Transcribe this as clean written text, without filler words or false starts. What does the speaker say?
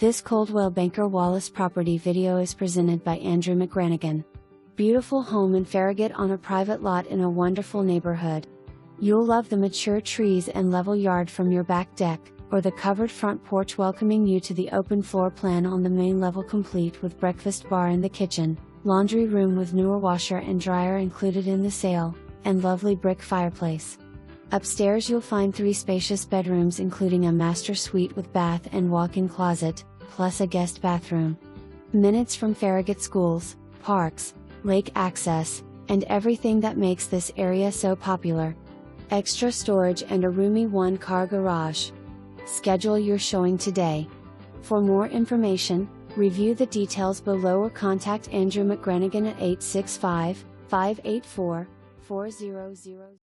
This Coldwell Banker Wallace property video is presented by Andrew McGranagan. Beautiful home in Farragut on a private lot in a wonderful neighborhood. You'll love the mature trees and level yard from your back deck, or the covered front porch welcoming you to the open floor plan on the main level, complete with breakfast bar in the kitchen, laundry room with newer washer and dryer included in the sale, and lovely brick fireplace. Upstairs you'll find 3 spacious bedrooms including a master suite with bath and walk-in closet, plus a guest bathroom. Minutes from Farragut schools, parks, lake access, and everything that makes this area so popular. Extra storage and a roomy 1-car garage. Schedule your showing today. For more information, review the details below or contact Andrew McGranagan at 865-584-4000.